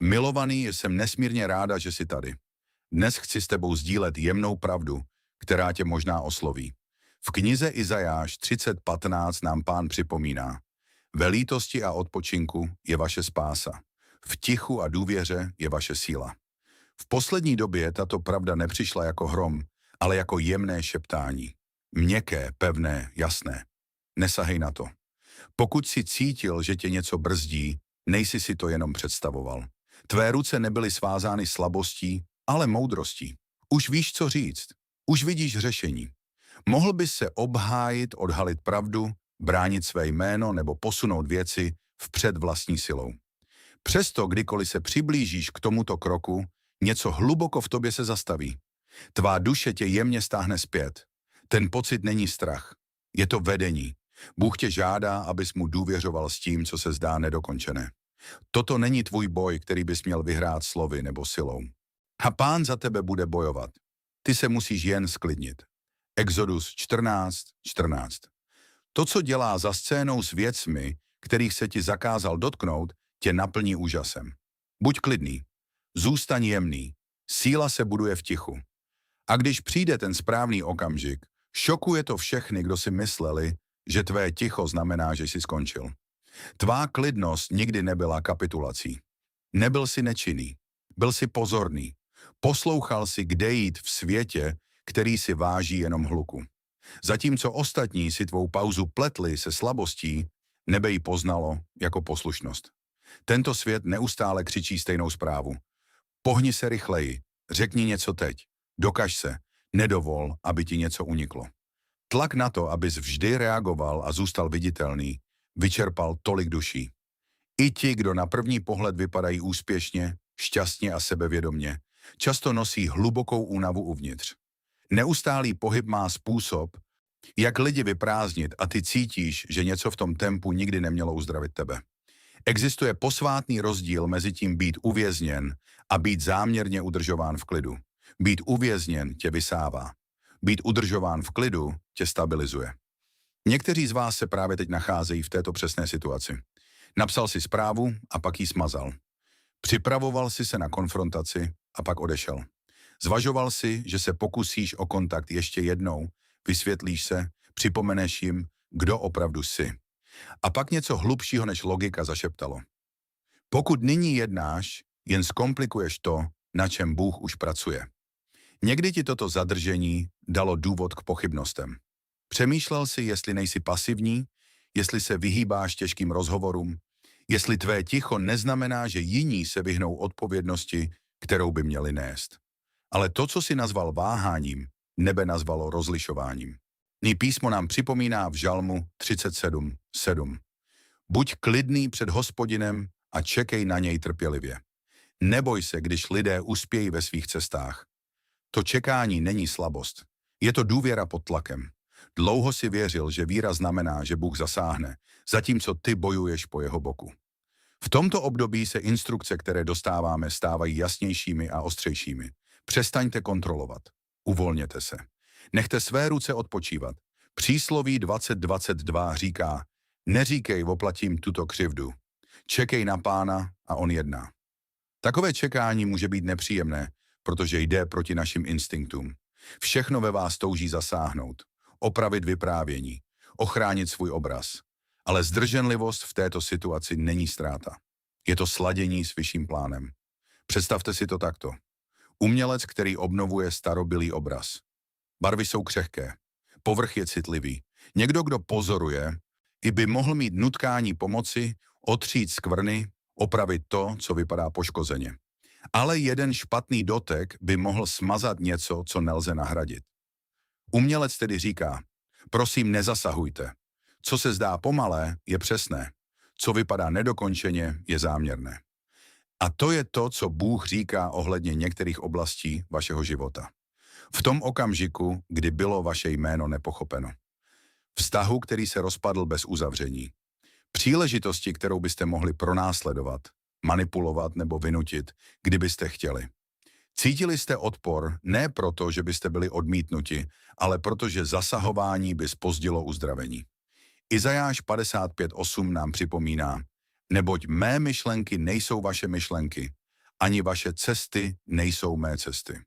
Milovaný, jsem nesmírně ráda, že jsi tady. Dnes chci s tebou sdílet jemnou pravdu, která tě možná osloví. V knize Izajáš 30:15 nám Pán připomíná: ve lítosti a odpočinku je vaše spása. V tichu a důvěře je vaše síla. V poslední době tato pravda nepřišla jako hrom, ale jako jemné šeptání. Měkké, pevné, jasné. Nesahej na to. Pokud si cítil, že tě něco brzdí, nejsi si to jenom představoval. Tvé ruce nebyly svázány slabostí, ale moudrostí. Už víš, co říct. Už vidíš řešení. Mohl bys se obhájit, odhalit pravdu, bránit své jméno nebo posunout věci vpřed vlastní silou. Přesto, kdykoliv se přiblížíš k tomuto kroku, něco hluboko v tobě se zastaví. Tvá duše tě jemně stáhne zpět. Ten pocit není strach. Je to vedení. Bůh tě žádá, abys mu důvěřoval s tím, co se zdá nedokončené. Toto není tvůj boj, který bys měl vyhrát slovy nebo silou. A Pán za tebe bude bojovat. Ty se musíš jen sklidnit. Exodus 14:14. To, co dělá za scénou s věcmi, kterých se ti zakázal dotknout, tě naplní úžasem. Buď klidný. Zůstaň jemný. Síla se buduje v tichu. A když přijde ten správný okamžik, šokuje to všechny, kdo si mysleli, že tvé ticho znamená, že jsi skončil. Tvá klidnost nikdy nebyla kapitulací. Nebyl jsi nečinný. Byl jsi pozorný. Poslouchal si, kde jít v světě, který si váží jenom hluku. Zatímco ostatní si tvou pauzu pletli se slabostí, nebe ji poznalo jako poslušnost. Tento svět neustále křičí stejnou zprávu. Pohni se rychleji, řekni něco teď, dokaž se, nedovol, aby ti něco uniklo. Tlak na to, abys vždy reagoval a zůstal viditelný, vyčerpal tolik duší. I ti, kdo na první pohled vypadají úspěšně, šťastně a sebevědomně, často nosí hlubokou únavu uvnitř. Neustálý pohyb má způsob, jak lidi vyprázdnit a ty cítíš, že něco v tom tempu nikdy nemělo uzdravit tebe. Existuje posvátný rozdíl mezi tím být uvězněn a být záměrně udržován v klidu. Být uvězněn tě vysává. Být udržován v klidu tě stabilizuje. Někteří z vás se právě teď nacházejí v této přesné situaci. Napsal si zprávu a pak ji smazal. Připravoval si se na konfrontaci a pak odešel. Zvažoval si, že se pokusíš o kontakt ještě jednou, vysvětlíš se, připomeneš jim, kdo opravdu jsi. A pak něco hlubšího než logika zašeptalo. Pokud nyní jednáš, jen zkomplikuješ to, na čem Bůh už pracuje. Někdy ti toto zadržení dalo důvod k pochybnostem. Přemýšlel si, jestli nejsi pasivní, jestli se vyhýbáš těžkým rozhovorům, jestli tvé ticho neznamená, že jiní se vyhnou odpovědnosti, kterou by měli nést. Ale to, co si nazval váháním, nebe nazvalo rozlišováním. Písmo nám připomíná v Žalmu 37:7. Buď klidný před Hospodinem a čekej na něj trpělivě. Neboj se, když lidé uspějí ve svých cestách. To čekání není slabost. Je to důvěra pod tlakem. Dlouho si věřil, že víra znamená, že Bůh zasáhne, zatímco ty bojuješ po jeho boku. V tomto období se instrukce, které dostáváme, stávají jasnějšími a ostřejšími. Přestaňte kontrolovat. Uvolněte se. Nechte své ruce odpočívat. Přísloví 20:22 říká: neříkej, oplatím tuto křivdu. Čekej na Pána a on jedná. Takové čekání může být nepříjemné, protože jde proti našim instinktům. Všechno ve vás touží zasáhnout, opravit vyprávění, ochránit svůj obraz. Ale zdrženlivost v této situaci není ztráta. Je to sladění s vyšším plánem. Představte si to takto. Umělec, který obnovuje starobylý obraz. Barvy jsou křehké, povrch je citlivý. Někdo, kdo pozoruje, i by mohl mít nutkání pomoci, otřít skvrny, opravit to, co vypadá poškozeně. Ale jeden špatný dotek by mohl smazat něco, co nelze nahradit. Umělec tedy říká: prosím, nezasahujte. Co se zdá pomalé, je přesné. Co vypadá nedokončeně, je záměrné. A to je to, co Bůh říká ohledně některých oblastí vašeho života. V tom okamžiku, kdy bylo vaše jméno nepochopeno. Vztahu, který se rozpadl bez uzavření. Příležitosti, kterou byste mohli pronásledovat, manipulovat nebo vynutit, kdybyste chtěli. Cítili jste odpor ne proto, že byste byli odmítnuti, ale protože zasahování by zpozdilo uzdravení. Izajáš 55:8 nám připomíná: neboť mé myšlenky nejsou vaše myšlenky, ani vaše cesty nejsou mé cesty.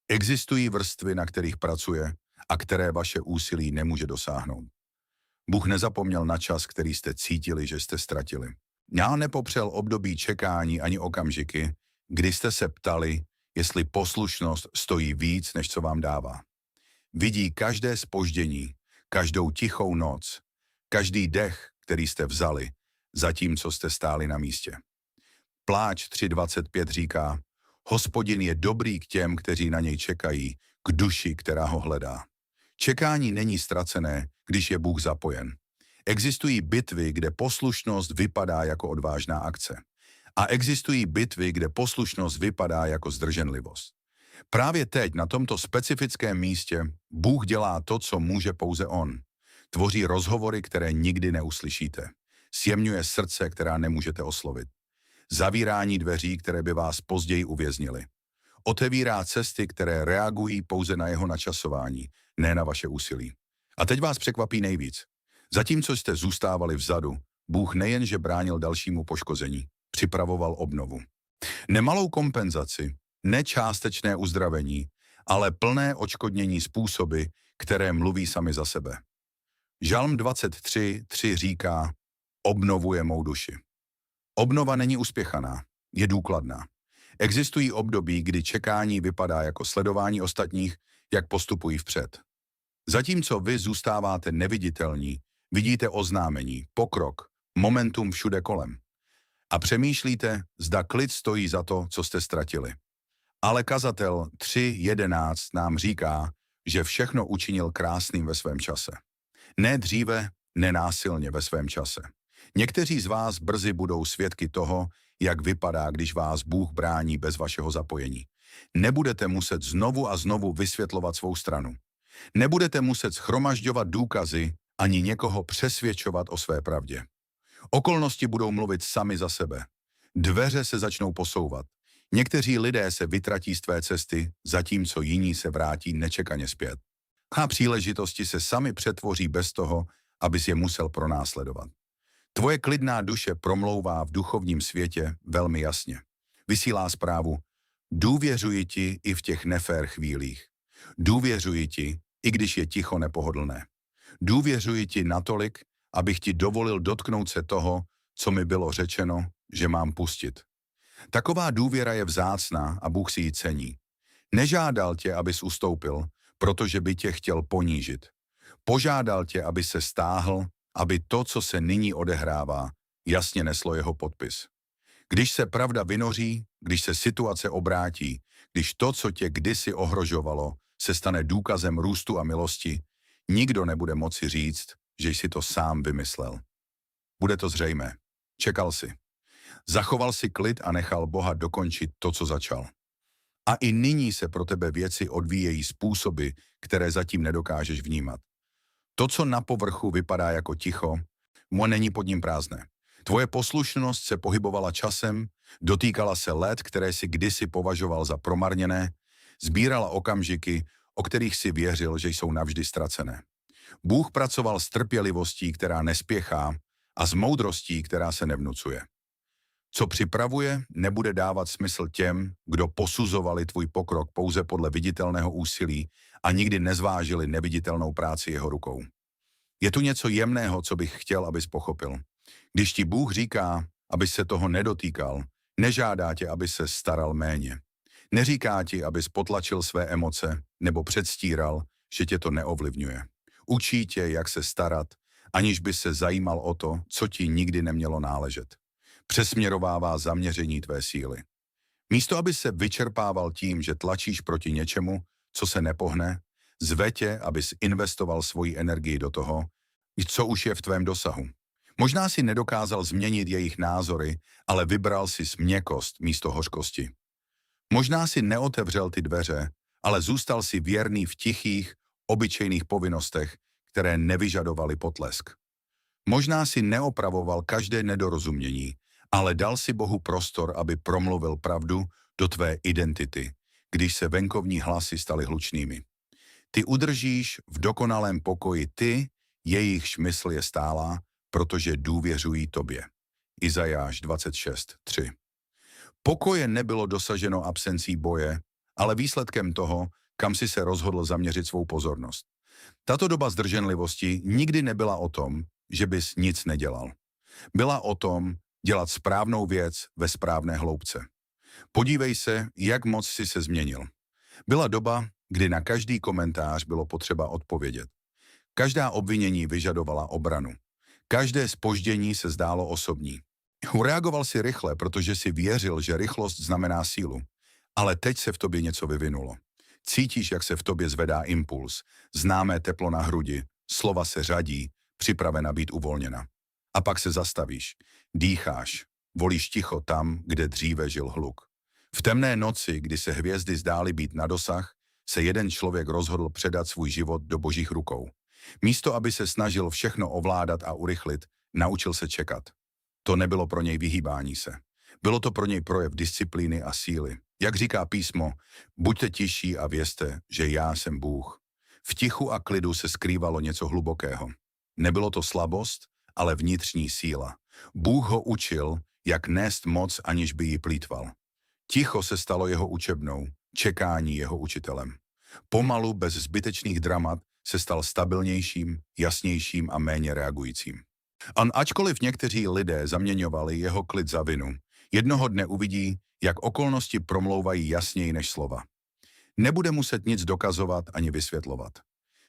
Existují vrstvy, na kterých pracuje a které vaše úsilí nemůže dosáhnout. Bůh nezapomněl na čas, který jste cítili, že jste ztratili. Já nepopřel období čekání ani okamžiky, kdy jste se ptali, jestli poslušnost stojí víc, než co vám dává. Vidí každé zpoždění, každou tichou noc, každý dech, který jste vzali, zatímco jste stáli na místě. Pláč 3.25 říká, Hospodin je dobrý k těm, kteří na něj čekají, k duši, která ho hledá. Čekání není ztracené, když je Bůh zapojen. Existují bitvy, kde poslušnost vypadá jako odvážná akce. A existují bitvy, kde poslušnost vypadá jako zdrženlivost. Právě teď, na tomto specifickém místě, Bůh dělá to, co může pouze On. Tvoří rozhovory, které nikdy neuslyšíte. Sjemňuje srdce, která nemůžete oslovit. Zavírání dveří, které by vás později uvěznily. Otevírá cesty, které reagují pouze na jeho načasování, ne na vaše úsilí. A teď vás překvapí nejvíc. Zatímco jste zůstávali vzadu, Bůh nejenže bránil dalšímu poškození, připravoval obnovu. Nemalou kompenzaci, nečástečné uzdravení, ale plné odškodnění způsoby, které mluví sami za sebe. Žalm 23.3 říká, obnovuje mou duši. Obnova není uspěchaná, je důkladná. Existují období, kdy čekání vypadá jako sledování ostatních, jak postupují vpřed. Zatímco vy zůstáváte neviditelní, vidíte oznámení, pokrok, momentum všude kolem. A přemýšlíte, zda klid stojí za to, co jste ztratili. Ale kazatel 3.11 nám říká, že všechno učinil krásným ve svém čase. Ne dříve, nenásilně ve svém čase. Někteří z vás brzy budou svědky toho, jak vypadá, když vás Bůh brání bez vašeho zapojení. Nebudete muset znovu a znovu vysvětlovat svou stranu. Nebudete muset shromažďovat důkazy ani někoho přesvědčovat o své pravdě. Okolnosti budou mluvit sami za sebe. Dveře se začnou posouvat. Někteří lidé se vytratí z tvé cesty, zatímco jiní se vrátí nečekaně zpět. A příležitosti se sami přetvoří bez toho, abys je musel pronásledovat. Tvoje klidná duše promlouvá v duchovním světě velmi jasně. Vysílá zprávu, důvěřuji ti i v těch nefér chvílích. Důvěřuji ti, i když je ticho nepohodlné. Důvěřuji ti natolik, abych ti dovolil dotknout se toho, co mi bylo řečeno, že mám pustit. Taková důvěra je vzácná a Bůh si ji cení. Nežádal tě, abys ustoupil, protože by tě chtěl ponížit. Požádal tě, aby se stáhl, aby to, co se nyní odehrává, jasně neslo jeho podpis. Když se pravda vynoří, když se situace obrátí, když to, co tě kdysi ohrožovalo, se stane důkazem růstu a milosti, nikdo nebude moci říct, že jsi to sám vymyslel. Bude to zřejmé. Čekal jsi. Zachoval si klid a nechal Boha dokončit to, co začal. A i nyní se pro tebe věci odvíjejí způsoby, které zatím nedokážeš vnímat. To, co na povrchu vypadá jako ticho, není pod ním prázdné. Tvoje poslušnost se pohybovala časem, dotýkala se let, které si kdysi považoval za promarněné, sbírala okamžiky, o kterých si věřil, že jsou navždy ztracené. Bůh pracoval s trpělivostí, která nespěchá, a s moudrostí, která se nevnucuje. Co připravuje, nebude dávat smysl těm, kdo posuzovali tvůj pokrok pouze podle viditelného úsilí a nikdy nezvážili neviditelnou práci jeho rukou. Je tu něco jemného, co bych chtěl, abys pochopil. Když ti Bůh říká, abys se toho nedotýkal, nežádá tě, aby se staral méně. Neříká ti, abys potlačil své emoce nebo předstíral, že tě to neovlivňuje. Učí tě, jak se starat, aniž by se zajímal o to, co ti nikdy nemělo náležet. Přesměrovává zaměření tvé síly. Místo, aby se vyčerpával tím, že tlačíš proti něčemu, co se nepohne, zve tě, abys investoval svoji energii do toho, co už je v tvém dosahu. Možná si nedokázal změnit jejich názory, ale vybral si měkkost místo hořkosti. Možná si neotevřel ty dveře, ale zůstal si věrný v tichých, obyčejných povinnostech, které nevyžadovaly potlesk. Možná si neopravoval každé nedorozumění, ale dal si Bohu prostor, aby promluvil pravdu do tvé identity, když se venkovní hlasy staly hlučnými. Ty udržíš v dokonalém pokoji ty, jejichž mysl je stálá, protože důvěřují tobě. Izajáš 26.3. Pokoje nebylo dosaženo absencí boje, ale výsledkem toho, kam si se rozhodl zaměřit svou pozornost. Tato doba zdrženlivosti nikdy nebyla o tom, že bys nic nedělal. Byla o tom dělat správnou věc ve správné hloubce. Podívej se, jak moc si se změnil. Byla doba, kdy na každý komentář bylo potřeba odpovědět. Každá obvinění vyžadovala obranu. Každé zpoždění se zdálo osobní. Reagoval si rychle, protože si věřil, že rychlost znamená sílu. Ale teď se v tobě něco vyvinulo. Cítíš, jak se v tobě zvedá impuls, známé teplo na hrudi, slova se řadí, připravena být uvolněna. A pak se zastavíš, dýcháš, volíš ticho tam, kde dříve žil hluk. V temné noci, kdy se hvězdy zdály být na dosah, se jeden člověk rozhodl předat svůj život do božích rukou. Místo, aby se snažil všechno ovládat a urychlit, naučil se čekat. To nebylo pro něj vyhýbání se. Bylo to pro něj projev disciplíny a síly. Jak říká písmo, buďte tiší a vězte, že já jsem Bůh. V tichu a klidu se skrývalo něco hlubokého. Nebylo to slabost, ale vnitřní síla. Bůh ho učil, jak nést moc, aniž by ji plýtval. Ticho se stalo jeho učebnou, čekání jeho učitelem. Pomalu, bez zbytečných dramat, se stal stabilnějším, jasnějším a méně reagujícím. Ačkoliv někteří lidé zaměňovali jeho klid za vinu, jednoho dne uvidí, jak okolnosti promlouvají jasněji než slova. Nebude muset nic dokazovat ani vysvětlovat.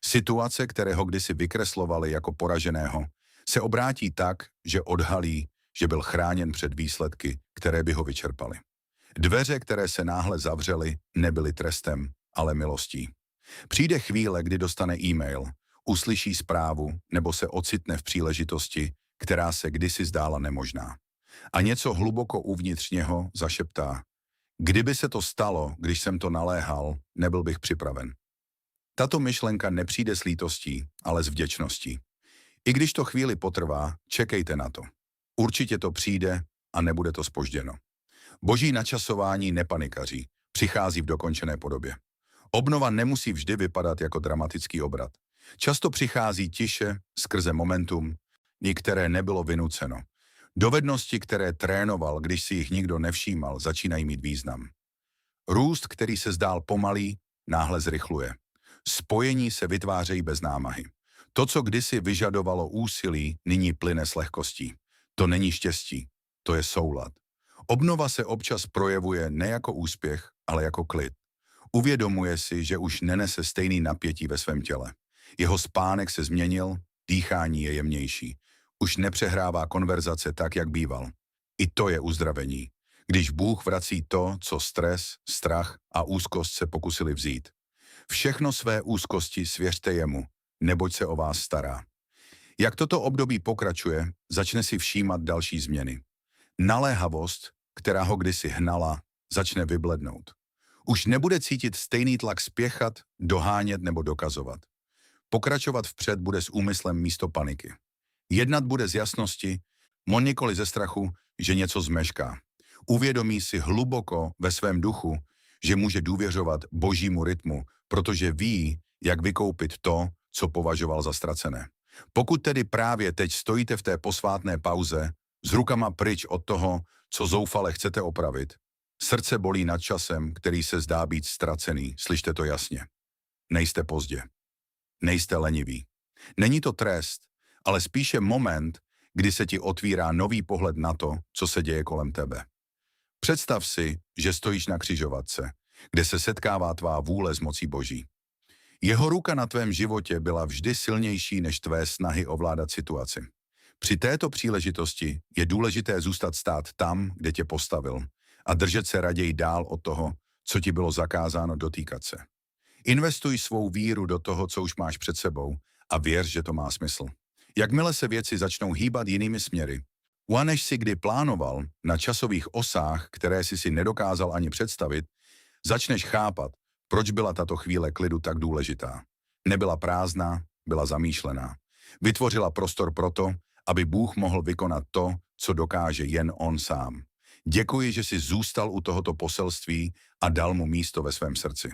Situace, které ho kdysi vykreslovali jako poraženého, se obrátí tak, že odhalí, že byl chráněn před výsledky, které by ho vyčerpaly. Dveře, které se náhle zavřely, nebyly trestem, ale milostí. Přijde chvíle, kdy dostane e-mail, uslyší zprávu nebo se ocitne v příležitosti, která se kdysi zdála nemožná. A něco hluboko uvnitř něho zašeptá. Kdyby se to stalo, když jsem to naléhal, nebyl bych připraven. Tato myšlenka nepřijde s lítostí, ale s vděčností. I když to chvíli potrvá, čekejte na to. Určitě to přijde a nebude to zpožděno. Boží načasování nepanikaří, přichází v dokončené podobě. Obnova nemusí vždy vypadat jako dramatický obrat. Často přichází tiše, skrze momentum, které nebylo vynuceno. Dovednosti, které trénoval, když si jich nikdo nevšímal, začínají mít význam. Růst, který se zdál pomalý, náhle zrychluje. Spojení se vytvářejí bez námahy. To, co kdysi vyžadovalo úsilí, nyní plyne s lehkostí. To není štěstí, to je soulad. Obnova se občas projevuje ne jako úspěch, ale jako klid. Uvědomuje si, že už nenese stejný napětí ve svém těle. Jeho spánek se změnil, dýchání je jemnější. Už nepřehrává konverzace tak, jak býval. I to je uzdravení. Když Bůh vrací to, co stres, strach a úzkost se pokusili vzít. Všechno své úzkosti svěřte jemu, neboť se o vás stará. Jak toto období pokračuje, začne si všímat další změny. Naléhavost, která ho kdysi hnala, začne vyblednout. Už nebude cítit stejný tlak spěchat, dohánět nebo dokazovat. Pokračovat vpřed bude s úmyslem místo paniky. Jednat bude z jasnosti, nikoli ze strachu, že něco zmešká. Uvědomí si hluboko ve svém duchu, že může důvěřovat božímu rytmu, protože ví, jak vykoupit to, co považoval za ztracené. Pokud tedy právě teď stojíte v té posvátné pauze, s rukama pryč od toho, co zoufale chcete opravit, srdce bolí nad časem, který se zdá být ztracený, slyšte to jasně. Nejste pozdě. Nejste leniví. Není to trest, ale spíše moment, kdy se ti otvírá nový pohled na to, co se děje kolem tebe. Představ si, že stojíš na křižovatce, kde se setkává tvá vůle s mocí Boží. Jeho ruka na tvém životě byla vždy silnější než tvé snahy ovládat situaci. Při této příležitosti je důležité zůstat stát tam, kde tě postavil, a držet se raději dál od toho, co ti bylo zakázáno dotýkat se. Investuj svou víru do toho, co už máš před sebou, a věř, že to má smysl. Jakmile se věci začnou hýbat jinými směry, než si kdy plánoval, na časových osách, které si nedokázal ani představit, začneš chápat, proč byla tato chvíle klidu tak důležitá. Nebyla prázdná, byla zamýšlená. Vytvořila prostor pro to, aby Bůh mohl vykonat to, co dokáže jen on sám. Děkuji, že jsi zůstal u tohoto poselství a dal mu místo ve svém srdci.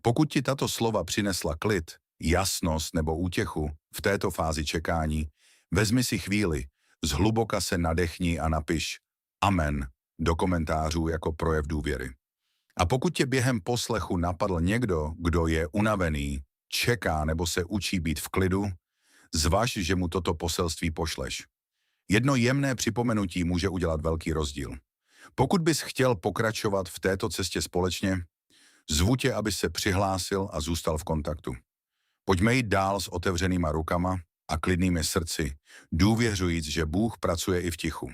Pokud ti tato slova přinesla klid, jasnost nebo útěchu v této fázi čekání, vezmi si chvíli, zhluboka se nadechni a napiš Amen, do komentářů jako projev důvěry. A pokud tě během poslechu napadl někdo, kdo je unavený, čeká nebo se učí být v klidu, zvaž, že mu toto poselství pošleš. Jedno jemné připomenutí může udělat velký rozdíl. Pokud bys chtěl pokračovat v této cestě společně, zvu tě, aby se přihlásil a zůstal v kontaktu. Pojďme jít dál s otevřenýma rukama a klidnými srdci, důvěřujíc, že Bůh pracuje i v tichu.